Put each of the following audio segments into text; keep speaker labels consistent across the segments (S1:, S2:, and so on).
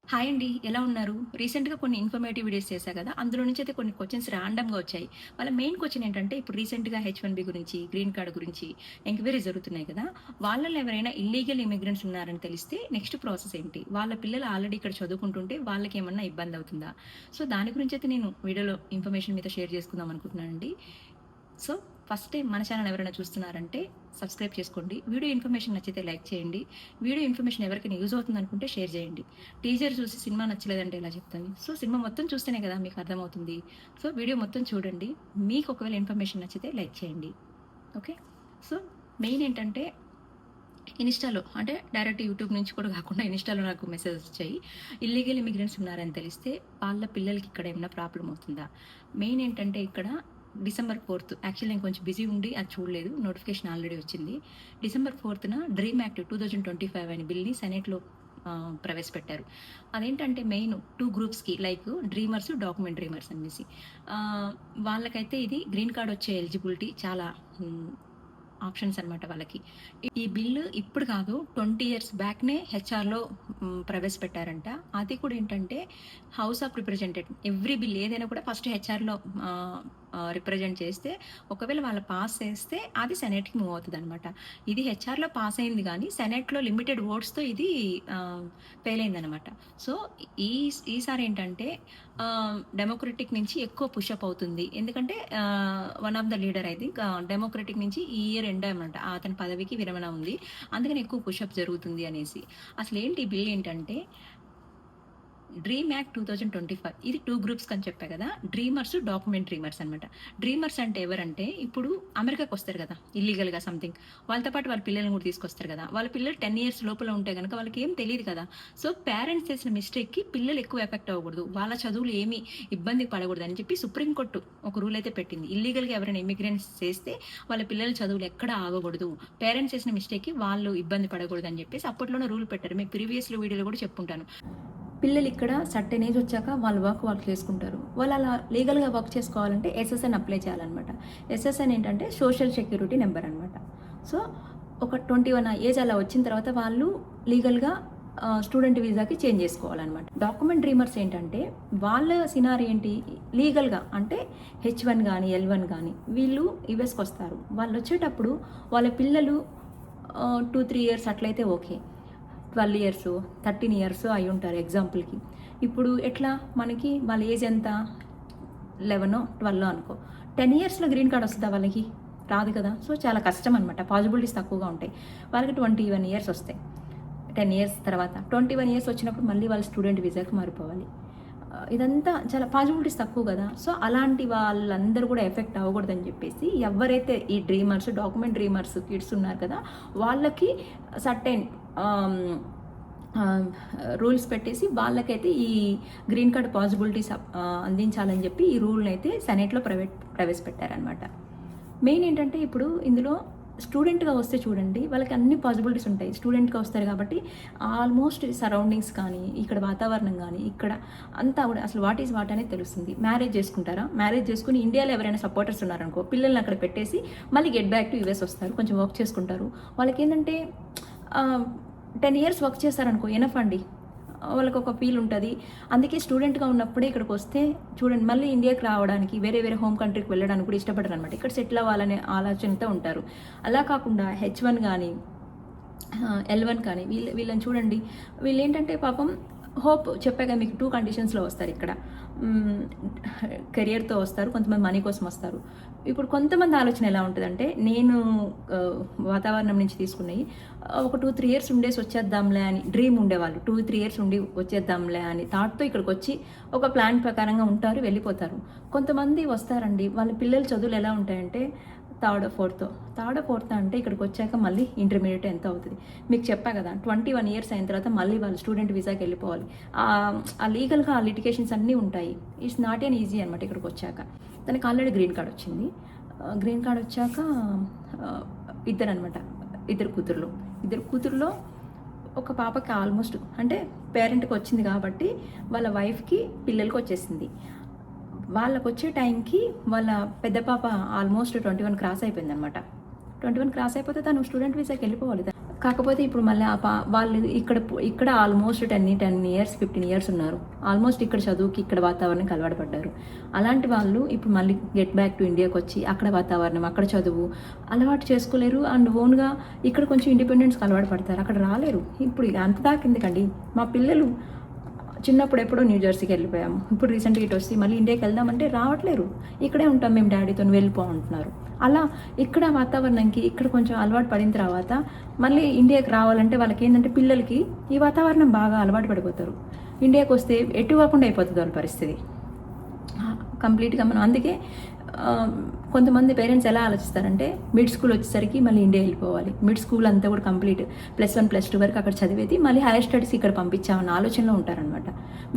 S1: Hi అండి. ఎలా ఉన్నారు? రీసెంట్‌గా కొన్ని ఇన్ఫర్మేటివ్ వీడియోస్ చేశా కదా! అందులో నుంచి అయితే కొన్ని క్వెషన్స్ ర్యాండమ్‌గా వచ్చాయి. వాళ్ళ మెయిన్ క్వెషన్ ఏంటంటే, ఇప్పుడు రీసెంట్‌గా హెచ్-1బీ గురించి, గ్రీన్ కార్డ్ గురించి ఎంక్వైరీస్ జరుగుతున్నాయి కదా! వాళ్ళలో ఎవరైనా ఇల్లీగల్ ఇమిగ్రెంట్స్ ఉన్నారని తెలిస్తే నెక్స్ట్ ప్రాసెస్ ఏంటి? వాళ్ళ పిల్లలు ఆల్రెడీ ఇక్కడ చదువుకుంటుంటే వాళ్ళకేమన్నా ఇబ్బందవుతుందా? సో, దాని గురించైతే నేను వీడియోలో ఇన్ఫర్మేషన్ మీతో షేర్ చేసుకుందాం అనుకుంటున్నానండి. సో, ఫస్ట్ టైం మన ఛానల్ ఎవరైనా చూస్తున్నారంటే సబ్స్క్రైబ్ చేసుకోండి. వీడియో ఇన్ఫర్మేషన్ నచ్చితే లైక్ చేయండి. వీడియో ఇన్ఫర్మేషన్ ఎవరికైనా యూజ్ అవుతుందనుకుంటే షేర్ చేయండి. టీజర్ చూసి సినిమా నచ్చలేదంటే ఎలా చెప్తాను? సో, సినిమా మొత్తం చూస్తేనే కదా మీకు అర్థమవుతుంది. సో, వీడియో మొత్తం చూడండి. మీకు ఒకవేళ ఇన్ఫర్మేషన్ నచ్చితే లైక్ చేయండి. ఓకే. సో, మెయిన్ ఏంటంటే ఇన్‌స్టాలో అంటే డైరెక్ట్ యూట్యూబ్ నుంచి కూడా కాకుండా ఇన్‌స్టాలో నాకు మెసేజెస్ వచ్చాయి. ఇల్లీగల్ ఇమిగ్రెంట్స్ ఉన్నారని తెలిస్తే వాళ్ళ పిల్లలకి ఇక్కడ ఏమైనా ప్రాబ్లమ్ అవుతుందా? మెయిన్ ఏంటంటే ఇక్కడ డిసెంబర్ 4 యాక్చువల్లీ నేను కొంచెం బిజీ ఉండి అది చూడలేదు. నోటిఫికేషన్ ఆల్రెడీ వచ్చింది. డిసెంబర్ 4న డ్రీమ్ యాక్ట్ 2025 అనే బిల్‌ని సెనేట్‌లో ప్రవేశపెట్టారు. అదేంటంటే మెయిన్ 2 గ్రూప్స్‌కి లైక్ డ్రీమర్స్, డాక్యుమెంట్ డ్రీమర్స్ అనేసి. వాళ్ళకైతే ఇది గ్రీన్ కార్డ్ వచ్చే ఎలిజిబిలిటీ చాలా ఆప్షన్స్ అనమాట వాళ్ళకి. ఈ బిల్లు ఇప్పుడు కాదు 20 ఇయర్స్ బ్యాక్‌నే హెచ్ఆర్‌లో ప్రవేశపెట్టారంట. అది కూడా ఏంటంటే house of representative every bill ఏదైనా కూడా ఫస్ట్ హెచ్ఆర్‌లో రిప్రజెంట్ చేస్తే ఒకవేళ వాళ్ళు పాస్ చేస్తే అది సెనేట్‌కి మూవ్ అవుతదనమాట. ఇది హెచ్ఆర్‌లో పాస్ అయింది గానీ సెనేట్‌లో లిమిటెడ్ ఓట్స్‌తో ఇది ఫెయిల్ అయిందనమాట. సో, ఈ ఈసారి ఏంటంటే డెమోక్రటిక్ నుంచి ఎక్కువ పుషప్ అవుతుంది. ఎందుకంటే one of the leader I think democratic నుంచి ఈ ఇయర్ ఎండ్ అనమాట. అతని పదవికి విరమణ ఉంది. అందుకని ఎక్కువ పుషప్ జరుగుతుంది అనేసి. అసలేంటి ఈ బిల్ ఏంటంటే డ్రీమ్ యాక్ట్ 2025 ఇది 2 గ్రూప్స్ అని చెప్పా కదా! డ్రీమర్స్, డాక్యుమెంట్ డ్రీమర్స్ అనమాట. డ్రీమర్స్ అంటే ఎవరంటే ఇప్పుడు అమెరికాకి వస్తారు కదా! ఇల్లీగల్‌గా సంథింగ్. వాళ్ళతో పాటు వాళ్ళ పిల్లల్ని కూడా తీసుకొస్తారు కదా! వాళ్ళ పిల్లలు 10 ఇయర్స్ లోపల ఉంటే గనక వాళ్ళకేం తెలీదు కదా! సో, పేరెంట్స్ చేసిన మిస్టేక్‌కి పిల్లలు ఎక్కువ ఎఫెక్ట్ అవ్వకూడదు. వాళ్ళ చదువులు ఏమి ఇబ్బంది పడకూడదు అని చెప్పి సుప్రీం కోర్టు ఒక రూల్ అయితే పెట్టింది. ఇల్లీగల్‌గా ఎవరైనా ఇమిగ్రెంట్స్ చేస్తే వాళ్ళ పిల్లల చదువులు ఎక్కడ ఆగకూడదు. పేరెంట్స్ చేసిన మిస్టేక్‌కి వాళ్ళు ఇబ్బంది పడకూడదు అని చెప్పేసి అప్పట్లోనే రూల్ పెట్టారు. మీకు ప్రీవియస్‌లో వీడియోలో కూడా చెప్పుంటాను. పిల్లలు ఇక్కడ సర్టెన్ ఏజ్ వచ్చాక వాళ్ళ వర్క్ వాళ్ళు చేసుకుంటారు. వాళ్ళు అలా లీగల్‌గా వర్క్ చేసుకోవాలంటే ఎస్ఎస్ఎన్ అప్లై చేయాలన్నమాట. ఎస్ఎస్ఎన్ ఏంటంటే సోషల్ సెక్యూరిటీ నెంబర్ అనమాట. సో, ఒక 21 ఏజ్ అలా వచ్చిన తర్వాత వాళ్ళు లీగల్‌గా స్టూడెంట్ వీసాకి చేంజ్ చేసుకోవాలన్నమాట. డాక్యుమెంట్ డ్రీమర్స్ ఏంటంటే వాళ్ళ సినారీ ఏంటి లీగల్‌గా అంటే హెచ్-1 గానీ, ఎల్-1 గానీ వీళ్ళు యూఎస్‌కి వస్తారు. వాళ్ళు వచ్చేటప్పుడు వాళ్ళ పిల్లలు 2, 3 ఇయర్స్ అట్లయితే ఓకే. 12 ఇయర్స్, 13 ఇయర్స్ అయ్యుంటారు ఎగ్జాంపుల్‌కి. ఇప్పుడు ఎట్లా మనకి వాళ్ళ ఏజ్ ఎంత 11 12 అనుకో. 10 ఇయర్స్‌లో గ్రీన్ కార్డ్ వస్తదా వాళ్ళకి? రాదు కదా! సో, చాలా కష్టం అనమాట. పాసిబిలిటీస్ తక్కువగా ఉంటాయి. వాళ్ళకి 21 ఇయర్స్ వస్తాయి. 10 ఇయర్స్ తర్వాత 21 ఇయర్స్ వచ్చినప్పుడు మళ్ళీ వాళ్ళు స్టూడెంట్ వీసాకి మారిపోవాలి. ఇదంతా చాలా పాసిబిలిటీస్ తక్కువ కదా! సో, అలాంటి వాళ్ళందరూ కూడా ఎఫెక్ట్ అవ్వకూడదని చెప్పేసి ఎవరైతే ఈ డ్రీమర్స్, డాక్యుమెంట్ డ్రీమర్స్ కిడ్స్ ఉన్నారు కదా! వాళ్ళకి సర్టెన్ ఆహ్, ఆహ్, రూల్స్ పెట్టేసి వాళ్ళకైతే ఈ గ్రీన్ కార్డ్ పాసిబిలిటీస్ అందించాలని చెప్పి ఈ రూల్‌నైతే సెనేట్‌లో ప్రవేశపెట్టారనమాట. మెయిన్ ఏంటంటే ఇప్పుడు ఇందులో స్టూడెంట్‌గా వస్తే చూడండి వాళ్ళకి అన్ని పాసిబిలిటీస్ ఉంటాయి. స్టూడెంట్‌గా వస్తారు కాబట్టి ఆల్మోస్ట్ సరౌండింగ్స్ కానీ, ఇక్కడ వాతావరణం గానీ, ఇక్కడ అంతా కూడా అసలు వాట్ ఈస్ వాట్ అనేది తెలుస్తుంది. మ్యారేజ్ చేసుకుంటారా? మ్యారేజ్ చేసుకొని ఇండియాలో ఎవరైనా సపోర్టర్స్ ఉన్నారనుకో, పిల్లల్ని అక్కడ పెట్టేసి మళ్ళీ గెట్ బ్యాక్ టు యూఎస్ వస్తారు. కొంచెం వర్క్ చేసుకుంటారు. వాళ్ళకేంటంటే 10 ఇయర్స్ వర్క్ చేశారనుకో ఎనఫ్ అండి. వాళ్ళకొక ఫీల్ ఉంటది. అందుకే స్టూడెంట్‌గా ఉన్నప్పుడే ఇక్కడికొస్తే చూడండి మళ్ళీ ఇండియాకి రావడానికి వేరే వేరే హోమ్ కంట్రీకి వెళ్ళడానికి కూడా ఇష్టపడరనమాట. ఇక్కడ సెటిల్ అవ్వాలనే ఆలోచనతో ఉంటారు. అలా కాకుండా హెచ్-1 గానీ, ఎల్-1 కానీ వీళ్ళని చూడండి. వీళ్ళేంటంటే పాపం హోప్ చెప్పాగా మీకు 2 కండిషన్స్‌లో వస్తారిక్కడ. కెరియర్‌తో వస్తారు. కొంతమంది మనీ కోసం వస్తారు. ఇప్పుడు కొంతమంది ఆలోచన ఎలా ఉంటదంటే, నేను వాతావరణం నుంచి తీసుకున్నయి ఒక 2, 3 ఇయర్స్ ఉండేసి వచ్చేద్దాంలే అని డ్రీమ్ ఉండేవాళ్ళు. 2, 3 ఇయర్స్ ఉండి వచ్చేద్దాంలే అని థాట్‌తో ఇక్కడికొచ్చి ఒక ప్లాన్ ప్రకారంగా ఉంటారు, వెళ్ళిపోతారు. కొంతమంది వస్తారండి. వాళ్ళ పిల్లల చదువులు ఎలా ఉంటాయంటే థర్డో, ఫోర్తో అంటే ఇక్కడికొచ్చాక మళ్ళీ ఇంటర్మీడియేట్ ఎంత అవుతది. మీకు చెప్పా కదా! 21 ఇయర్స్ అయిన తర్వాత మళ్ళీ వాళ్ళు స్టూడెంట్ వీసాకి వెళ్ళిపోవాలి. ఆ లీగల్‌గా ఆ లిటిగేషన్స్ అన్నీ ఉంటాయి. ఇట్స్ నాట్ ఎన్ ఈజీ అనమాట ఇక్కడికొచ్చాక. తనకి ఆల్రెడీ గ్రీన్ కార్డ్ వచ్చింది. గ్రీన్ కార్డ్ వచ్చాక ఇద్దరనమాట. ఇద్దరు కూతుర్లు. ఇద్దరు కూతుర్లో ఒక పాపకి ఆల్మోస్ట్ అంటే పేరెంట్‌కి వచ్చింది కాబట్టి వాళ్ళ వైఫ్‌కి పిల్లలకి వచ్చేసింది. వాళ్ళకొచ్చే టైంకి వాళ్ళ పెద్ద పాప ఆల్మోస్ట్ 21 క్రాస్ అయిపోయిందనమాట. 21 క్రాస్ అయిపోతే తను స్టూడెంట్ వీసాకి వెళ్ళిపోవాలి. కాకపోతే ఇప్పుడు మళ్ళీ వాళ్ళు ఇక్కడ ఆల్మోస్ట్ 10 ఇయర్స్ 15 ఇయర్స్ ఉన్నారు. ఆల్మోస్ట్ ఇక్కడ చదువుకి ఇక్కడ వాతావరణంకి అలవాటు పడ్డారు. అలాంటి వాళ్ళు ఇప్పుడు మళ్ళీ గెట్ బ్యాక్ టు ఇండియాకొచ్చి అక్కడ వాతావరణం, అక్కడ చదువు అలవాటు చేసుకోలేరు. అండ్ ఓన్గా ఇక్కడ కొంచెం ఇండిపెండెన్స్కి అలవాటు పడతారు. అక్కడ రాలేరు. ఇప్పుడు అంత దాకా ఎందుకండి, మా పిల్లలు చిన్నప్పుడు ఎప్పుడో న్యూ జెర్సీకి వెళ్ళిపోయాము. ఇప్పుడు రీసెంట్గా ఇటు వచ్చి మళ్ళీ ఇండియాకి వెళ్దామంటే రావట్లేరు. ఇక్కడే ఉంటాం మేము డాడీతో, వెళ్ళిపో అంటున్నారు. అలా ఇక్కడ వాతావరణంకి ఇక్కడ కొంచెం అలవాటు పడిన తర్వాత మళ్ళీ ఇండియాకి రావాలంటే వాళ్ళకి ఏంటంటే పిల్లలకి ఈ వాతావరణం బాగా అలవాటు పడిపోతారు. ఇండియాకి వస్తే ఎటు కాకుండా అయిపోతుంది వాళ్ళ పరిస్థితి కంప్లీట్గా. మనం అందుకే కొంతమంది పేరెంట్స్ ఎలా ఆలోచిస్తారంటే మిడ్ స్కూల్ వచ్చేసరికి మళ్ళీ ఇండియా వెళ్ళిపోవాలి, మిడ్ స్కూల్ అంతా కూడా కంప్లీట్ +1 +2 వరకు అక్కడ చదివేది మళ్ళీ హైయర్ స్టడీస్ ఇక్కడ పంపించామన్న ఆలోచనలో ఉంటారనమాట.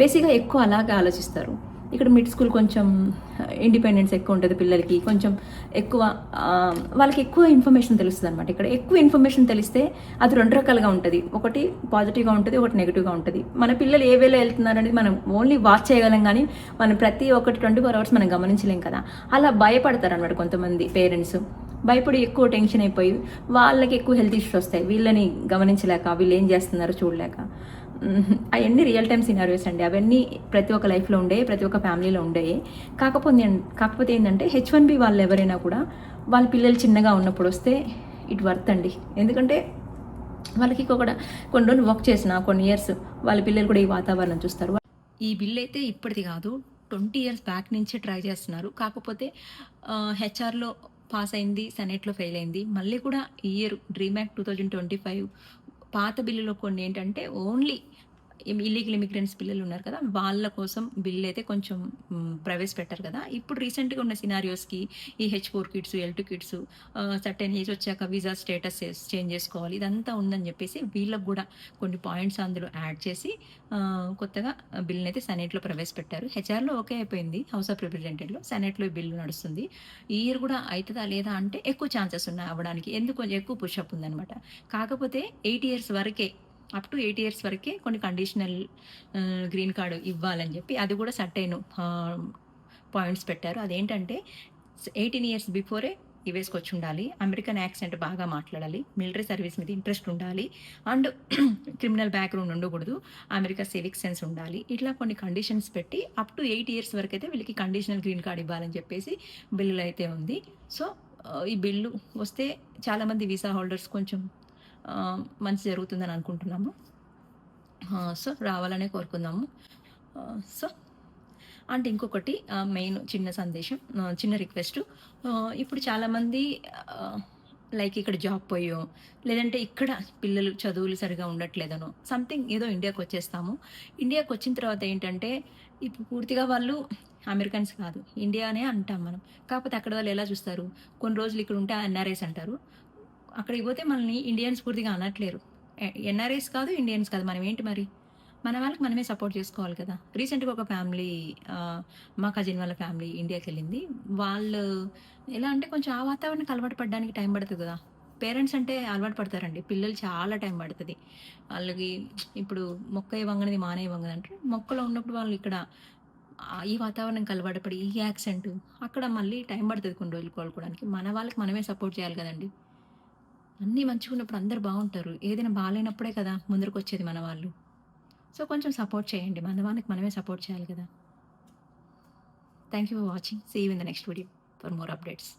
S1: బేసిక్గా ఎక్కువ అలాగే ఆలోచిస్తారు. ఇక్కడ మిడ్ స్కూల్ కొంచెం ఇండిపెండెన్స్ ఎక్కువ ఉంటుంది పిల్లలకి, కొంచెం ఎక్కువ వాళ్ళకి ఎక్కువ ఇన్ఫర్మేషన్ తెలుస్తుంది అనమాట. ఇక్కడ ఎక్కువ ఇన్ఫర్మేషన్ తెలిస్తే అది 2 రకాలుగా ఉంటుంది. ఒకటి పాజిటివ్గా ఉంటుంది, ఒకటి నెగిటివ్గా ఉంటుంది. మన పిల్లలు ఏ వేలో వెళ్తున్నారు అనేది మనం ఓన్లీ వాచ్ చేయగలం, కానీ మనం ప్రతి ఒక్కటి 24 అవర్స్ మనం గమనించలేం కదా. అలా భయపడతారు అనమాట కొంతమంది పేరెంట్స్. భయపడి ఎక్కువ టెన్షన్ అయిపోయి వాళ్ళకి ఎక్కువ హెల్త్ ఇష్యూస్ వస్తాయి, వీళ్ళని గమనించలేక, వీళ్ళు ఏం చేస్తున్నారో చూడలేక. అవన్నీ రియల్ టైమ్ సినారియోస్ అండి. అవన్నీ ప్రతి ఒక్క లైఫ్లో ఉండే, ప్రతి ఒక్క ఫ్యామిలీలో ఉండే. కాకపోతే ఏంటంటే H1B వాళ్ళు ఎవరైనా కూడా వాళ్ళ పిల్లలు చిన్నగా ఉన్నప్పుడు వస్తే ఇట్ వర్త్ అండి. ఎందుకంటే వాళ్ళకి కొన్ని రోజులు వర్క్ చేసిన కొన్ని ఇయర్స్ వాళ్ళ పిల్లలు కూడా ఈ వాతావరణం చూస్తారు. ఈ బిల్ అయితే ఇప్పటిది కాదు, 20 ఇయర్స్ బ్యాక్ నుంచే ట్రై చేస్తున్నారు. కాకపోతే హెచ్ఆర్లో పాస్ అయింది, సెనెట్లో ఫెయిల్ అయింది. మళ్ళీ కూడా ఈ ఇయర్ డ్రీమ్ యాక్ట్ 2025 పాత బిల్లులో కొన్ని ఏంటంటే ఓన్లీ ఇల్లీగల్ ఇమిగ్రెంట్స్ పిల్లలు ఉన్నారు కదా, వాళ్ళ కోసం బిల్ అయితే కొంచెం ప్రవేశపెట్టారు కదా. ఇప్పుడు రీసెంట్గా ఉన్న సినారియోస్కి ఈ H4 kids, L2 kids certain age వచ్చాక వీసా స్టేటస్ చేంజ్ చేసుకోవాలి, ఇదంతా ఉందని చెప్పేసి వీళ్ళకు కూడా కొన్ని పాయింట్స్ అందులో యాడ్ చేసి కొత్తగా బిల్ని అయితే సెనేట్లో ప్రవేశపెట్టారు. హెచ్ఆర్లో ఓకే అయిపోయింది, హౌస్ ఆఫ్ రిప్రజెంటేటివ్లో. సెనేట్లో ఈ బిల్లు నడుస్తుంది. ఈ ఇయర్ కూడా అవుతుందా లేదా అంటే ఎక్కువ ఛాన్సెస్ ఉన్నాయి అవ్వడానికి, ఎందుకు కొంచెం ఎక్కువ పుషప్ ఉందన్నమాట. కాకపోతే 8 ఇయర్స్ వరకే, అప్ టు 8 ఇయర్స్ వరకే కొన్ని కండిషనల్ గ్రీన్ కార్డు ఇవ్వాలని చెప్పి అది కూడా సర్టైన్ పాయింట్స్ పెట్టారు. అదేంటంటే 18 ఇయర్స్ బిఫోరే వేసుకొచ్చి ఉండాలి, అమెరికన్ యాక్సెంట్ బాగా మాట్లాడాలి, మిలిటరీ సర్వీస్ మీద ఇంట్రెస్ట్ ఉండాలి, అండ్ క్రిమినల్ బ్యాక్గ్రౌండ్ ఉండకూడదు, అమెరికా సివిక్ సెన్స్ ఉండాలి. ఇట్లా కొన్ని కండిషన్స్ పెట్టి అప్ టు 8 ఇయర్స్ వరకు అయితే వీళ్ళకి కండిషనల్ గ్రీన్ కార్డ్ ఇవ్వాలని చెప్పేసి బిల్లులో అయితే ఉంది. సో ఈ బిల్లు వస్తే చాలామంది వీసా హోల్డర్స్ కొంచెం మంచి జరుగుతుందని అనుకుంటున్నాము. సో రావాలనే కోరుకుందాము. సో అంటే ఇంకొకటి మెయిన్ చిన్న సందేశం, చిన్న రిక్వెస్ట్. ఇప్పుడు చాలామంది లైక్ ఇక్కడ జాబ్ పోయో, లేదంటే ఇక్కడ పిల్లలు చదువులు సరిగా ఉండట్లేదనో సంథింగ్ ఏదో ఇండియాకి వచ్చేస్తాము. ఇండియాకి వచ్చిన తర్వాత ఏంటంటే ఇప్పుడు పూర్తిగా వాళ్ళు అమెరికన్స్ కాదు, ఇండియానే అంటాం మనం. కాకపోతే అక్కడ వాళ్ళు ఎలా చూస్తారు, కొన్ని రోజులు ఇక్కడ ఉంటే NRIs అంటారు, అక్కడికి పోతే మనల్ని ఇండియన్స్ పూర్తిగా అనట్లేరు. NRIs కాదు, ఇండియన్స్ కాదు, మనం ఏంటి మరి, మన వాళ్ళకి మనమే సపోర్ట్ చేసుకోవాలి కదా. రీసెంట్గా ఒక ఫ్యామిలీ, మా కజిన్ వాళ్ళ ఫ్యామిలీ ఇండియాకి వెళ్ళింది. వాళ్ళు ఎలా అంటే కొంచెం ఆ వాతావరణానికి అలవాటు పడడానికి టైం పడుతుంది కదా. పేరెంట్స్ అంటే అలవాటు పడతారండి, పిల్లలు చాలా టైం పడుతుంది వాళ్ళకి. ఇప్పుడు మొక్క వంగనది మానే వంగదు అంటే, మొక్కలో ఉన్నప్పుడు వాళ్ళు ఇక్కడ ఈ వాతావరణంకి అలవాటు పడి ఈ యాక్సెంట్, అక్కడ మళ్ళీ టైం పడుతుంది కొన్ని రోజులు కోలుకోవడానికి. మన వాళ్ళకి మనమే సపోర్ట్ చేయాలి కదండి. అన్నీ మంచిగా ఉన్నప్పుడు అందరు బాగుంటారు, ఏదైనా బాగాలేనప్పుడే కదా ముందరకు వచ్చేది మన వాళ్ళు. సో కొంచెం సపోర్ట్ చేయండి, మన వాళ్ళకి మనమే సపోర్ట్ చేయాలి కదా. Thank you for watching. See you in the next video for more updates.